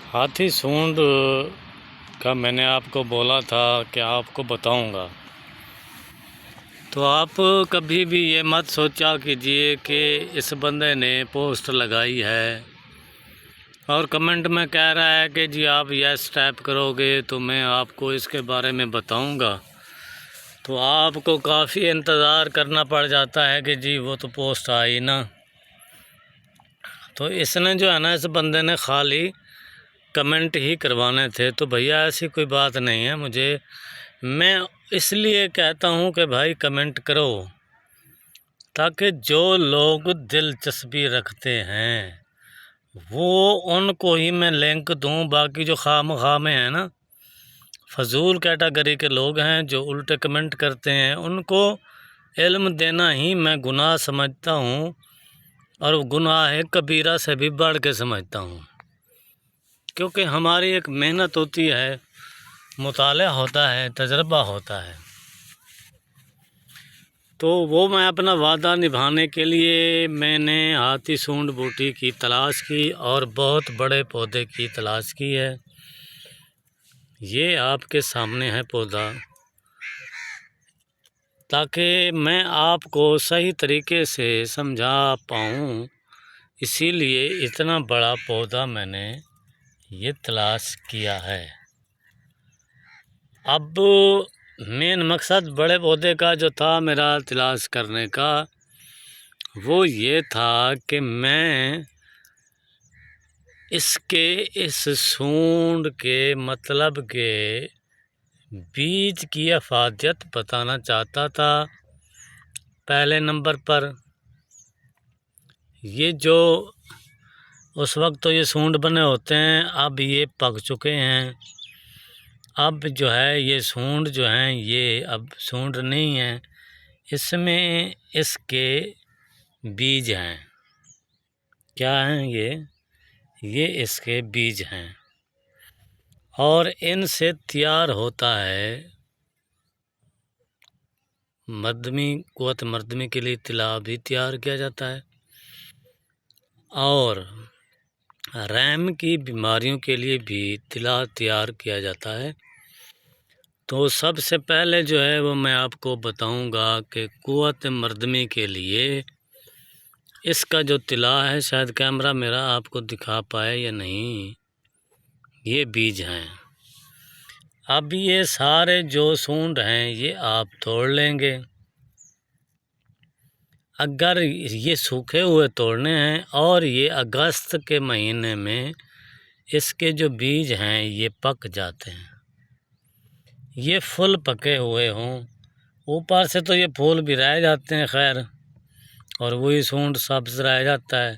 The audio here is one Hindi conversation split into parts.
हाथी सूंड का मैंने आपको बोला था कि आपको बताऊंगा। तो आप कभी भी ये मत सोचा कीजिए कि इस बंदे ने पोस्ट लगाई है और कमेंट में कह रहा है कि जी आप यस टाइप करोगे तो मैं आपको इसके बारे में बताऊंगा। तो आपको काफ़ी इंतज़ार करना पड़ जाता है कि जी वो तो पोस्ट आई ना। तो इसने जो है ना, इस बंदे ने खाली कमेंट ही करवाने थे। तो भैया ऐसी कोई बात नहीं है। मैं इसलिए कहता हूँ कि भाई कमेंट करो, ताकि जो लोग दिलचस्पी रखते हैं वो उनको ही मैं लिंक दूँ। बाकी जो खामखा में है ना, फजूल कैटेगरी के लोग हैं जो उल्टे कमेंट करते हैं, उनको इल्म देना ही मैं गुनाह समझता हूँ, और गुनाह कबीरा से भी बढ़ के समझता हूँ। क्योंकि हमारी एक मेहनत होती है, मुताला होता है, तजर्बा होता है। तो वो मैं अपना वादा निभाने के लिए मैंने हाथी सूंड बूटी की तलाश की और बहुत बड़े पौधे की तलाश की है। ये आपके सामने है पौधा, ताकि मैं आपको सही तरीके से समझा पाऊँ। इसीलिए इतना बड़ा पौधा मैंने ये तलाश किया है। अब मेन मकसद बड़े पौधे का जो था मेरा तलाश करने का, वो ये था कि मैं इस सूंड के मतलब के बीज की अफादियत बताना चाहता था। पहले नंबर पर ये जो उस वक्त तो ये सूंड बने होते हैं, अब ये पक चुके हैं। अब जो है ये सूंड जो हैं, ये अब सूंड नहीं है, इसमें इसके बीज हैं। क्या हैं ये इसके बीज हैं, और इनसे तैयार होता है मर्दमी, कुव्वत मर्दमी के लिए तिला भी तैयार किया जाता है, और रैम की बीमारियों के लिए भी तिला तैयार किया जाता है। तो सबसे पहले जो है वो मैं आपको बताऊंगा कि कुव्वत मर्दमी के लिए इसका जो तिला है, शायद कैमरा मेरा आपको दिखा पाए या नहीं, ये बीज हैं। अब ये सारे जो सूंड हैं ये आप तोड़ लेंगे। अगर ये सूखे हुए तोड़ने हैं और ये अगस्त के महीने में इसके जो बीज हैं ये पक जाते हैं, ये फुल पके हुए हों, ऊपर से तो ये फूल भी रह जाते हैं खैर, और वही सूंड सब्ज रह जाता है।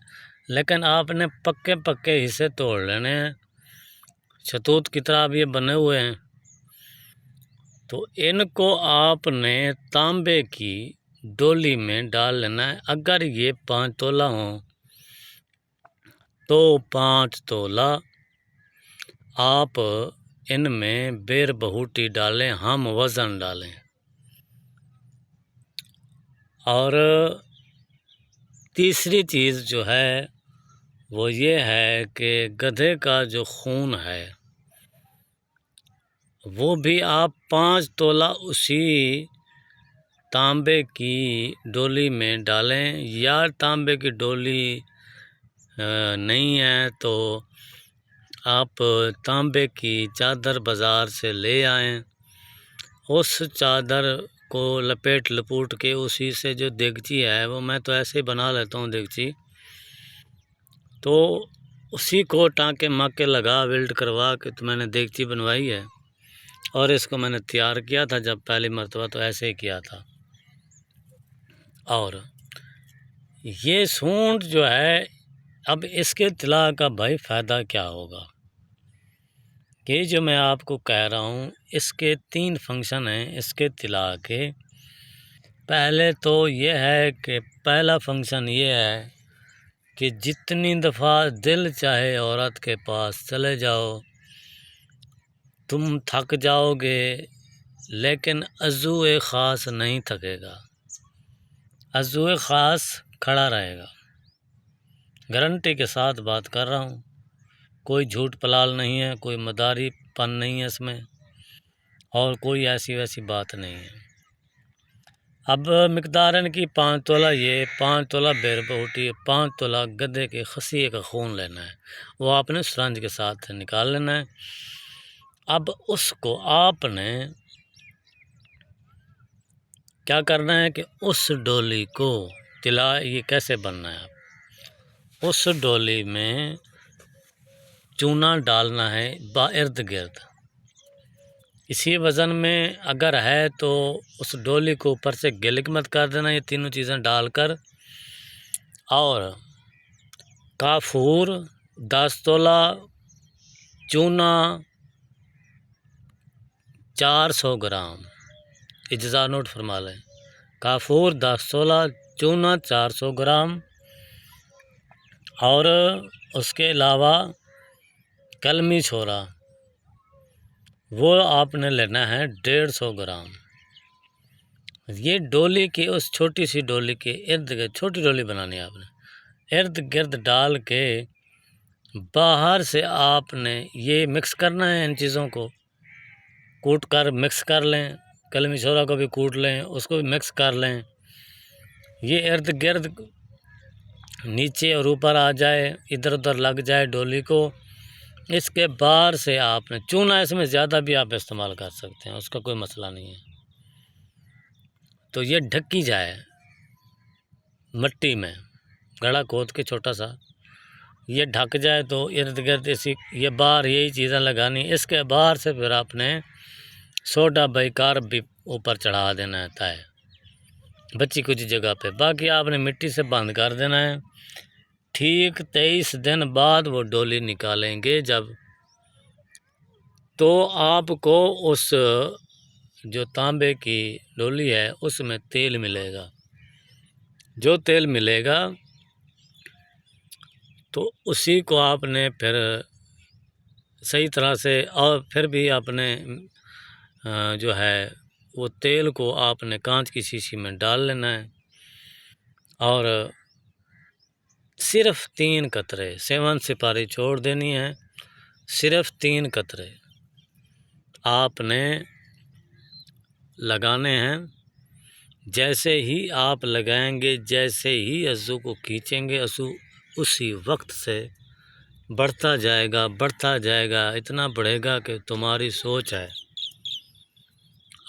लेकिन आपने पक्के पक्के हिस्से तोड़ लेने हैं, शतूत की तरह अब ये बने हुए हैं। तो इनको आपने तांबे की डोली में डाल लेना है। अगर ये 5 तोला हो तो 5 तोला आप इनमें बेर बहूटी डालें, हम वज़न डालें। और तीसरी चीज़ जो है वो ये है कि गधे का जो खून है वो भी आप 5 तोला उसी तांबे की डोली में डालें, या तांबे की डोली नहीं है तो आप तांबे की चादर बाज़ार से ले आएं। उस चादर को लपेट लपूट के उसी से जो देगची है, वो मैं तो ऐसे ही बना लेता हूँ देगची, तो उसी को टाँके माके लगा वेल्ड करवा के तो मैंने देगची बनवाई है। और इसको मैंने तैयार किया था जब पहली मर्तबा, तो ऐसे ही किया था। और ये सूंड जो है, अब इसके तिला का भाई फ़ायदा क्या होगा, ये जो मैं आपको कह रहा हूँ, इसके 3 फंक्शन हैं इसके तिला के। पहले तो ये है कि पहला फंक्शन ये है कि जितनी दफ़ा दिल चाहे औरत के पास चले जाओ, तुम थक जाओगे लेकिन अज़ू ख़ास नहीं थकेगा। अज़ू ख़ास खड़ा रहेगा, गारंटी के साथ बात कर रहा हूँ। कोई झूठ पलाल नहीं है, कोई मदारीपन नहीं है इसमें, और कोई ऐसी वैसी बात नहीं है। अब मिकदारन की 5 तोला ये, 5 तोला बेरबूटी, 5 तोला गधे के खसीए का खून लेना है, वो आपने सरंज के साथ निकाल लेना है। अब उसको आपने क्या करना है कि उस डोली को तिला, ये कैसे बनना है, उस डोली में चूना डालना है इर्द गिर्द। इसी वज़न में अगर है तो उस डोली को ऊपर से गिलिक मत कर देना, ये तीनों चीज़ें डालकर। और काफूर 10 तोला, चूना 400 ग्राम, इज्जा नोट फरमा लें। काफूर 10 तोला, चूना 400 ग्राम, और उसके अलावा कलमी छोरा वो आपने लेना है 150 ग्राम। ये डोली की, उस छोटी सी डोली के इर्द गिर्द, छोटी डोली बनानी है आपने, इर्द गिर्द डाल के बाहर से आपने ये मिक्स करना है। इन चीज़ों को कूट कर मिक्स कर लें, कलमी छोरा को भी कूट लें, उसको भी मिक्स कर लें। ये इर्द गिर्द नीचे और ऊपर आ जाए, इधर उधर लग जाए डोली को। इसके बाद से आपने चूना, इसमें ज़्यादा भी आप इस्तेमाल कर सकते हैं, उसका कोई मसला नहीं है। तो ये ढकी जाए मिट्टी में, गड़ा खोद के छोटा सा, ये ढक जाए तो इर्द गिर्द इसी ये बाहर यही चीज़ें लगानी। इसके बाहर से फिर आपने सोडा बाइकार्ब भी ऊपर चढ़ा देना है तय बची कुछ जगह पे, बाकी आपने मिट्टी से बंद कर देना है। ठीक 23 दिन बाद वो डोली निकालेंगे जब, तो आपको उस जो तांबे की डोली है उसमें तेल मिलेगा। जो तेल मिलेगा तो उसी को आपने फिर सही तरह से, और फिर भी आपने जो है वो तेल को आपने कांच की शीशी में डाल लेना है, और सिर्फ 3 कतरे 7 सिपारी छोड़ देनी है। सिर्फ 3 कतरे आपने लगाने हैं। जैसे ही आप लगाएंगे, जैसे ही अज़ू को खींचेंगे, अज़ू उसी वक्त से बढ़ता जाएगा, बढ़ता जाएगा, इतना बढ़ेगा कि तुम्हारी सोच है।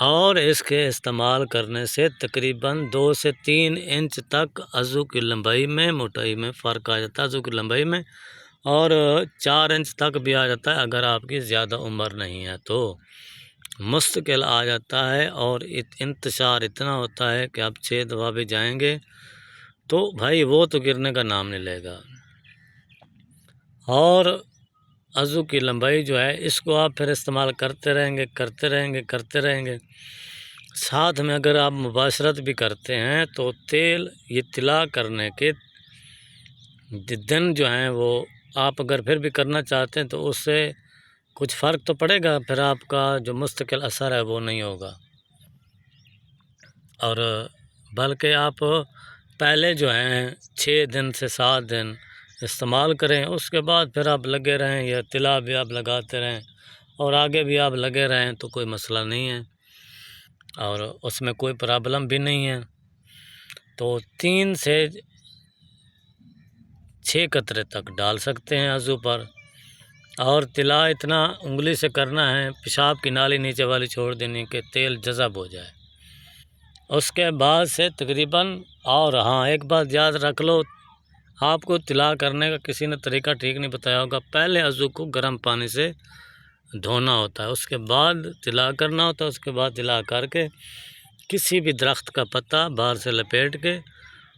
और इसके इस्तेमाल करने से तकरीबन 2 से 3 इंच तक अज़ू की लंबाई में, मोटाई में फ़र्क आ जाता है अज़ू की लंबाई में, और 4 इंच तक भी आ जाता है अगर आपकी ज़्यादा उम्र नहीं है तो मुस्तकिल आ जाता है। और इंतशार इतना होता है कि आप 6 दफ़ा भी जाएंगे तो भाई वो तो गिरने का नाम नहीं लेगा। और अज़ू की लंबाई जो है, इसको आप फिर इस्तेमाल करते रहेंगे, करते रहेंगे, करते रहेंगे। साथ में अगर आप मुबाशरत भी करते हैं तो तेल, ये तिला करने के दिन जो हैं वो आप अगर फिर भी करना चाहते हैं तो उससे कुछ फ़र्क तो पड़ेगा, फिर आपका जो मुस्तकिल असर है वो नहीं होगा। और बल्कि आप पहले जो हैं 6 दिन से 7 दिन इस्तेमाल करें, उसके बाद फिर आप लगे रहें, या तिला भी आप लगाते रहें और आगे भी आप लगे रहें तो कोई मसला नहीं है, और उसमें कोई प्रॉब्लम भी नहीं है। तो 3 से 6 कतरे तक डाल सकते हैं अज़ू पर। और तिला इतना उंगली से करना है, पेशाब की नाली नीचे वाली छोड़ देनी कि तेल जज़ब हो जाए। उसके बाद से तकरीबन, और हाँ एक बात याद रख लो, आपको तिला करने का किसी ने तरीका ठीक नहीं बताया होगा। पहले अज़ू को गर्म पानी से धोना होता है, उसके बाद तिला करना होता है। उसके बाद तिला करके किसी भी दरख्त का पत्ता बाहर से लपेट के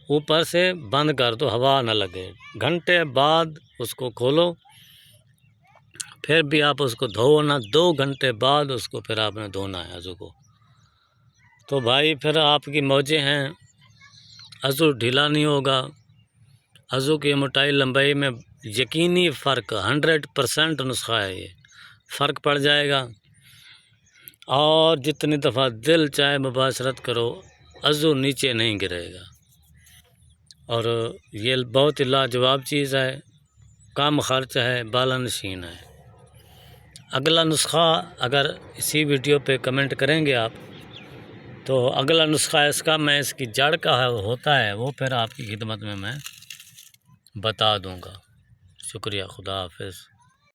ऊपर से बंद कर दो, हवा ना लगे। घंटे बाद उसको खोलो, फिर भी आप उसको धो ना, 2 घंटे बाद उसको फिर आपने धोना है अज़ू को। तो भाई फिर आपकी मौजें हैं, अज़ू ढीला नहीं होगा। अज़ू की मोटाई लंबाई में यकीनी फ़र्क 100% नुस्खा है, ये फ़र्क पड़ जाएगा। और जितनी दफ़ा दिल चाहे मुबाशरत करो, अज़ू नीचे नहीं गिरेगा। और ये बहुत ही लाजवाब चीज़ है। कम खर्च है, बाला नशीन है। अगला नुस्खा अगर इसी वीडियो पे कमेंट करेंगे आप तो अगला नुस्खा इसका मैं इसकी जड़ का होता है वो फिर आपकी खिदमत में मैं बता दूंगा। शुक्रिया, खुदा हाफिज़।